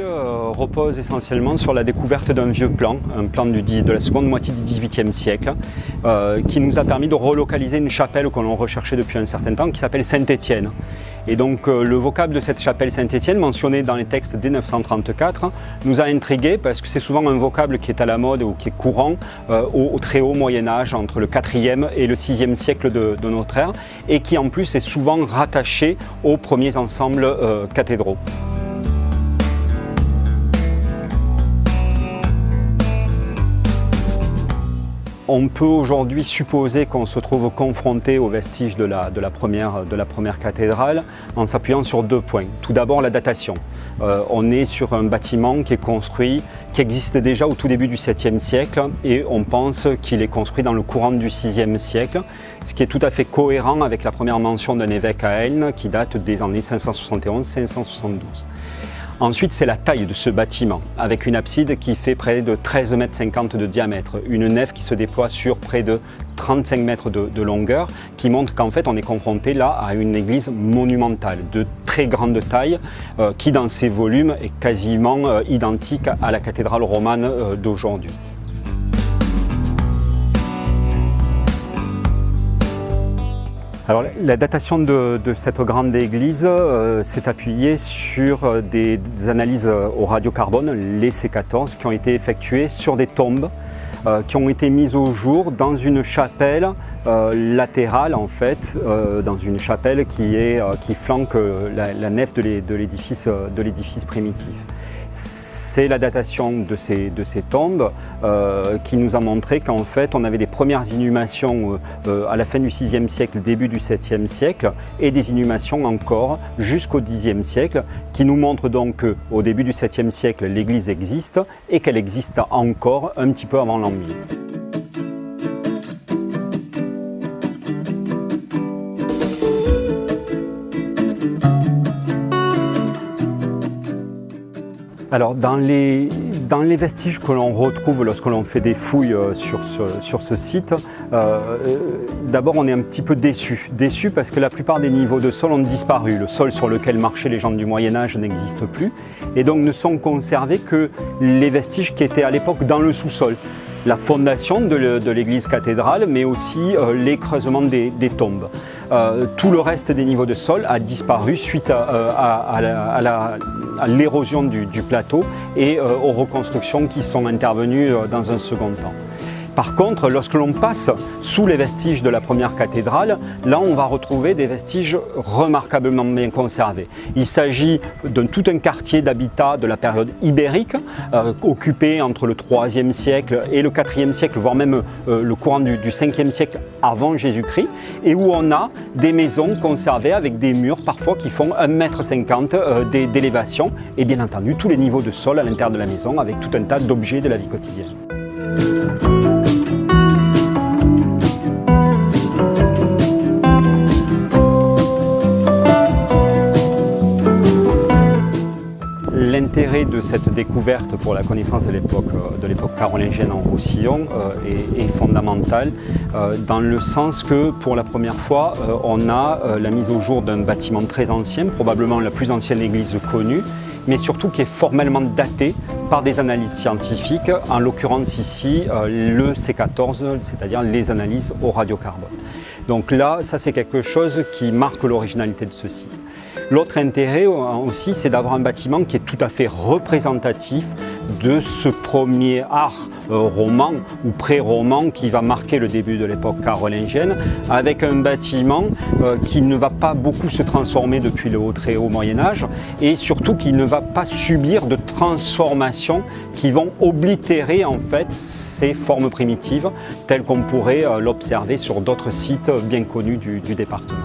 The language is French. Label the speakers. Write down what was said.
Speaker 1: repose essentiellement sur la découverte d'un vieux plan, un plan de la seconde moitié du XVIIIe siècle, qui nous a permis de relocaliser une chapelle que l'on recherchait depuis un certain temps, qui s'appelle Saint-Étienne. Et donc le vocable de cette chapelle Saint-Étienne, mentionné dans les textes dès 934, nous a intrigués parce que c'est souvent un vocable qui est à la mode ou qui est courant au très haut Moyen-Âge, entre le 4e et le 6e siècle de notre ère, et qui en plus est souvent rattaché aux premiers ensembles cathédraux. On peut aujourd'hui supposer qu'on se trouve confronté aux vestiges de la première cathédrale en s'appuyant sur deux points. Tout d'abord la datation. On est sur un bâtiment qui est construit, qui existe déjà au tout début du 7e siècle et on pense qu'il est construit dans le courant du 6e siècle, ce qui est tout à fait cohérent avec la première mention d'un évêque à Aisne qui date des années 571-572. Ensuite, c'est la taille de ce bâtiment, avec une abside qui fait près de 13,50 m de diamètre, une nef qui se déploie sur près de 35 mètres de longueur, qui montre qu'en fait on est confronté là à une église monumentale, de très grande taille, qui dans ses volumes est quasiment identique à la cathédrale romane d'aujourd'hui. Alors, la datation de cette grande église s'est appuyée sur des analyses au radiocarbone, les C14, qui ont été effectuées sur des tombes qui ont été mises au jour dans une chapelle latérale, en fait, dans une chapelle qui flanque la nef de l'édifice primitif. C'est la datation de ces tombes qui nous a montré qu'en fait on avait des premières inhumations à la fin du 6e siècle, début du 7e siècle et des inhumations encore jusqu'au 10e siècle qui nous montrent donc qu'au début du 7e siècle l'église existe et qu'elle existe encore un petit peu avant l'an 1000. Alors dans les vestiges que l'on retrouve lorsque l'on fait des fouilles sur ce site, d'abord on est un petit peu déçu parce que la plupart des niveaux de sol ont disparu. Le sol sur lequel marchaient les gens du Moyen-Âge n'existe plus et donc ne sont conservés que les vestiges qui étaient à l'époque dans le sous-sol. La fondation de l'église cathédrale, mais aussi les creusements des tombes. Tout le reste des niveaux de sol a disparu suite à l'érosion du plateau et aux reconstructions qui sont intervenues dans un second temps. Par contre, lorsque l'on passe sous les vestiges de la première cathédrale, là on va retrouver des vestiges remarquablement bien conservés. Il s'agit de tout un quartier d'habitat de la période ibérique, occupé entre le 3e siècle et le 4e siècle, voire même le courant du 5e siècle avant Jésus-Christ, et où on a des maisons conservées avec des murs parfois qui font 1,50 m d'élévation, et bien entendu tous les niveaux de sol à l'intérieur de la maison avec tout un tas d'objets de la vie quotidienne. L'intérêt de cette découverte pour la connaissance de l'époque carolingienne en Roussillon est fondamental dans le sens que pour la première fois on a la mise au jour d'un bâtiment très ancien, probablement la plus ancienne église connue, mais surtout qui est formellement daté par des analyses scientifiques, en l'occurrence ici le C14, c'est-à-dire les analyses au radiocarbone. Donc là, ça c'est quelque chose qui marque l'originalité de ce site. L'autre intérêt aussi, c'est d'avoir un bâtiment qui est tout à fait représentatif de ce premier art roman ou pré-roman qui va marquer le début de l'époque carolingienne, avec un bâtiment qui ne va pas beaucoup se transformer depuis le très haut Moyen-Âge et surtout qui ne va pas subir de transformations qui vont oblitérer en fait ces formes primitives telles qu'on pourrait l'observer sur d'autres sites bien connus du département.